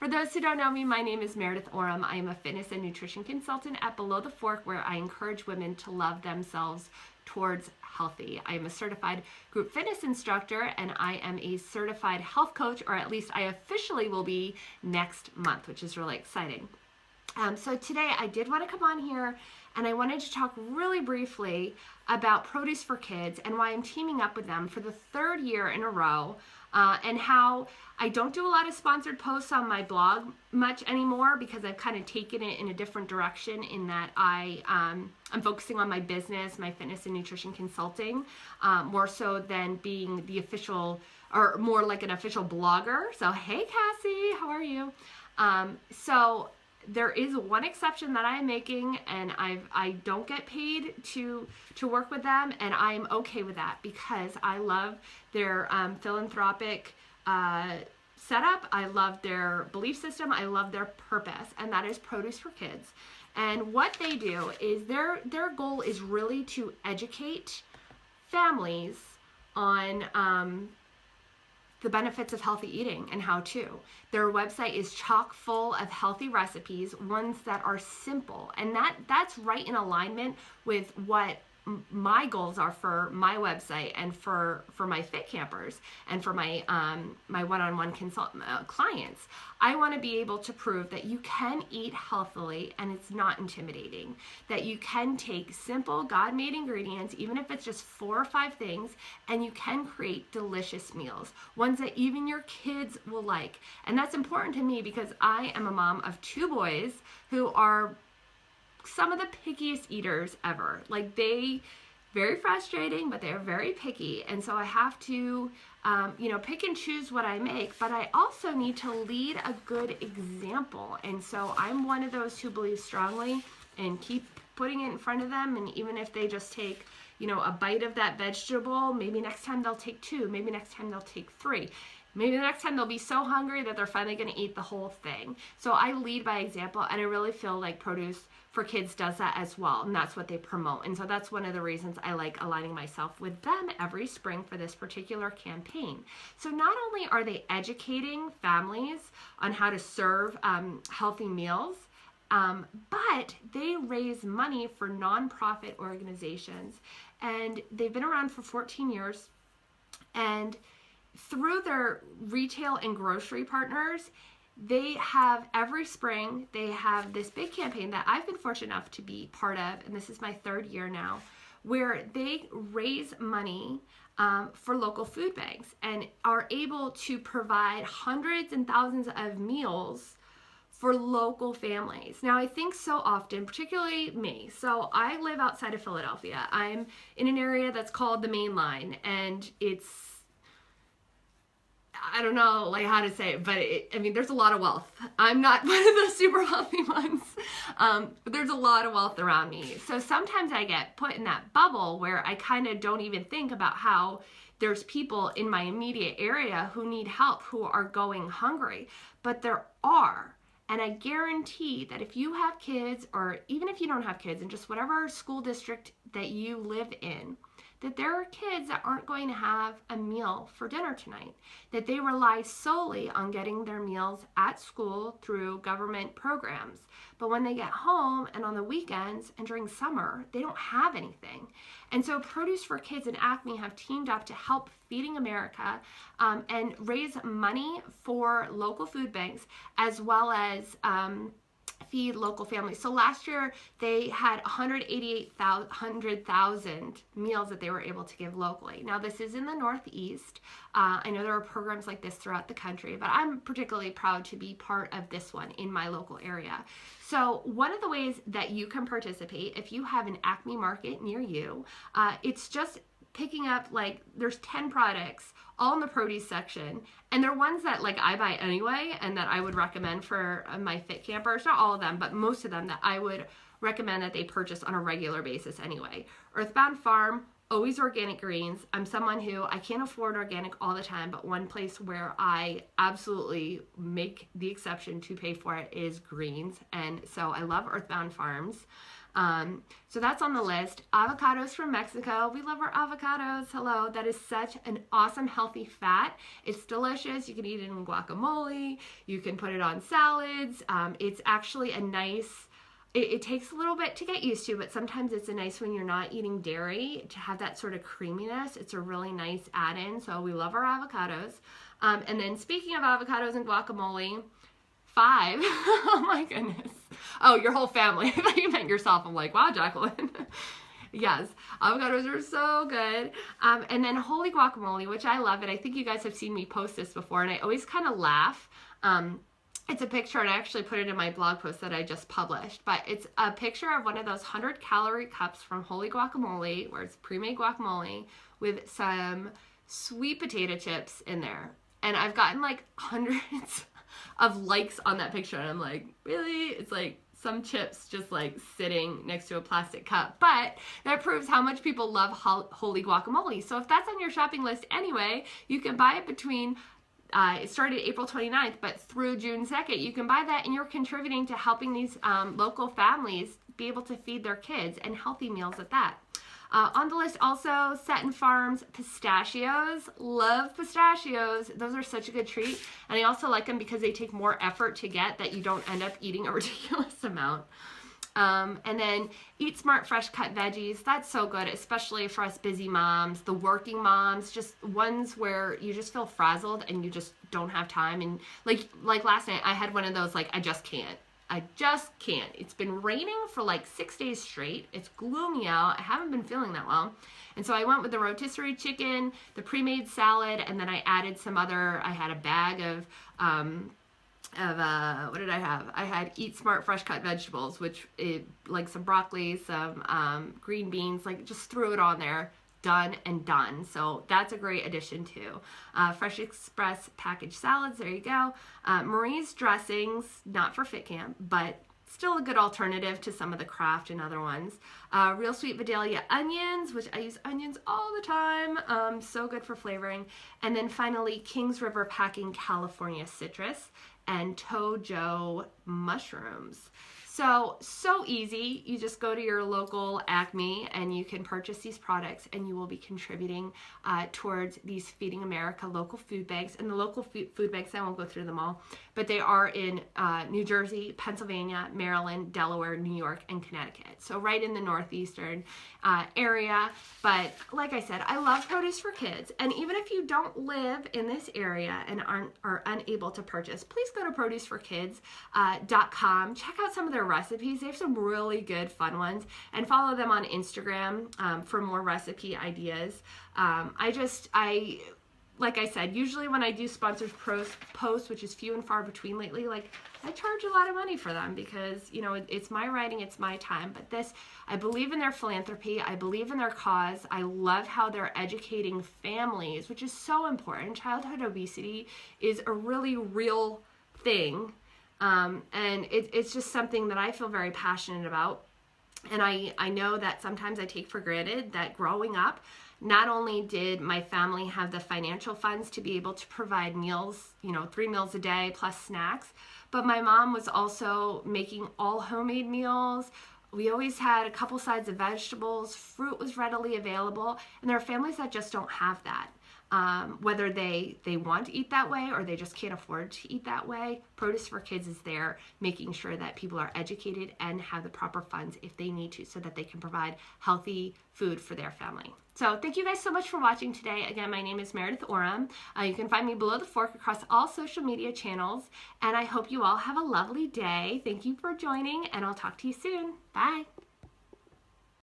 For those who don't know me, my name is Meredith Oram. I am a fitness and nutrition consultant at Below the Fork, where I encourage women to love themselves towards healthy. I am a certified group fitness instructor, and I am a certified health coach, or at least I officially will be next month, which is really exciting. So today I did want to come on here and I wanted to talk really briefly about Produce for Kids and why I'm teaming up with them for the third year in a row, and how I don't do a lot of sponsored posts on my blog much anymore because I've kind of taken it in a different direction in that I'm focusing on my business, my fitness and nutrition consulting, more so than being the official, or more like an official blogger. So hey Cassie, how are you? So there is one exception that I am making, and I don't get paid to work with them, and I'm okay with that because I love their philanthropic setup. I love their belief system. I love their purpose, and that is Produce for Kids. And what they do is their goal is really to educate families on the benefits of healthy eating and how to. Their website is chock full of healthy recipes, ones that are simple, and that's right in alignment with what my goals are for my website and for my fit campers and for my my one-on-one clients. I want to be able to prove that you can eat healthily and it's not intimidating, that you can take simple God-made ingredients, even if it's just 4 or 5 things, and you can create delicious meals, ones that even your kids will like. And that's important to me because I am a mom of 2 boys who are some of the pickiest eaters ever. Like, very frustrating, but they're very picky. And so I have to, pick and choose what I make, but I also need to lead a good example. And so I'm one of those who believes strongly and keep putting it in front of them. And even if they just take, a bite of that vegetable, maybe next time they'll take 2, maybe next time they'll take 3. Maybe the next time they'll be so hungry that they're finally going to eat the whole thing. So I lead by example, and I really feel like Produce for Kids does that as well, and that's what they promote. And so that's one of the reasons I like aligning myself with them every spring for this particular campaign. So not only are they educating families on how to serve healthy meals, but they raise money for nonprofit organizations, and they've been around for 14 years, and through their retail and grocery partners, they have every spring, they have this big campaign that I've been fortunate enough to be part of, and this is my 3rd year now, where they raise money for local food banks and are able to provide hundreds and thousands of meals for local families. Now, I think so often, particularly me, so I live outside of Philadelphia. I'm in an area that's called the Main Line, and it's, I don't know how to say it, but there's a lot of wealth. I'm not one of those super wealthy ones, but there's a lot of wealth around me. So sometimes I get put in that bubble where I kind of don't even think about how there's people in my immediate area who need help, who are going hungry, but there are. And I guarantee that if you have kids, or even if you don't have kids, in just whatever school district that you live in, that there are kids that aren't going to have a meal for dinner tonight, that they rely solely on getting their meals at school through government programs. But when they get home and on the weekends and during summer, they don't have anything. And so Produce for Kids and Acme have teamed up to help Feeding America and raise money for local food banks, as well as feed local families. So last year they had 100,000 meals that they were able to give locally. Now this is in the Northeast. I know there are programs like this throughout the country, but I'm particularly proud to be part of this one in my local area. So one of the ways that you can participate, if you have an Acme market near you, it's just picking up, there's 10 products all in the produce section, and they're ones that I buy anyway and that I would recommend for my fit campers. Not all of them, but most of them that I would recommend that they purchase on a regular basis anyway. Earthbound Farm, always organic greens. I'm someone who, I can't afford organic all the time, but one place where I absolutely make the exception to pay for it is greens. And so I love Earthbound Farms. So that's on the list. Avocados from Mexico. We love our avocados. Hello. That is such an awesome, healthy fat. It's delicious. You can eat it in guacamole. You can put it on salads. It's actually a nice, it takes a little bit to get used to, but sometimes it's a nice when you're not eating dairy to have that sort of creaminess. It's a really nice add-in. So we love our avocados. And then speaking of avocados and guacamole, 5. Oh my goodness. Oh, your whole family. I thought you meant yourself. I'm like, wow, Jacqueline. Yes, avocados are so good. And then holy guacamole, which I love, and I think you guys have seen me post this before, and I always kind of laugh. It's a picture, and I actually put it in my blog post that I just published, but it's a picture of one of those 100-calorie cups from Holy Guacamole, where it's pre-made guacamole with some sweet potato chips in there. And I've gotten like hundreds of likes on that picture, and I'm like, really? It's like some chips just like sitting next to a plastic cup. But that proves how much people love holy guacamole. So if that's on your shopping list anyway, you can buy it between it started April 29th, but through June 2nd, you can buy that, and you're contributing to helping these local families be able to feed their kids, and healthy meals at that. On the list also, Seton Farms pistachios. Love pistachios. Those are such a good treat. And I also like them because they take more effort to get, that you don't end up eating a ridiculous amount. And then Eat Smart fresh cut veggies. That's so good, especially for us busy moms, the working moms, just ones where you just feel frazzled and you just don't have time. And like last night, I had one of those, like, I just can't. It's been raining for like 6 days straight. It's gloomy out. I haven't been feeling that well. And so I went with the rotisserie chicken, the pre-made salad, and then I added some other, I had a bag of what did I have? I had Eat Smart fresh cut vegetables, which like some broccoli, some green beans, like just threw it on there. Done and done. So that's a great addition too. Fresh Express packaged salads, there you go. Marie's dressings, not for Fit Camp, but still a good alternative to some of the Kraft and other ones. Real Sweet Vidalia onions, which I use onions all the time. So good for flavoring. And then finally, Kings River Packing California citrus and Tojo mushrooms. So easy. You just go to your local Acme and you can purchase these products, and you will be contributing towards these Feeding America local food banks. And the local food banks, I won't go through them all, but they are in New Jersey, Pennsylvania, Maryland, Delaware, New York, and Connecticut. So right in the northeastern area. But like I said, I love produce for kids. And even if you don't live in this area and are unable to purchase, please go to produceforkids.com. Check out some of their recipes. They have some really good fun ones, and follow them on Instagram for more recipe ideas. Like I said, usually when I do sponsored posts, which is few and far between lately, like I charge a lot of money for them because, you know, it's my writing, it's my time. But this, I believe in their philanthropy. I believe in their cause. I love how they're educating families, which is so important. Childhood obesity is a really real thing. And it's just something that I feel very passionate about. And I know that sometimes I take for granted that growing up, not only did my family have the financial funds to be able to provide meals, 3 meals a day plus snacks, but my mom was also making all homemade meals. We always had a couple sides of vegetables. Fruit was readily available. And there are families that just don't have that. Whether they want to eat that way or they just can't afford to eat that way, Produce for Kids is there making sure that people are educated and have the proper funds if they need to, so that they can provide healthy food for their family. So thank you guys so much for watching today. Again, my name is Meredith Oram. You can find me Below the Fork across all social media channels, and I hope you all have a lovely day. Thank you for joining, and I'll talk to you soon. Bye.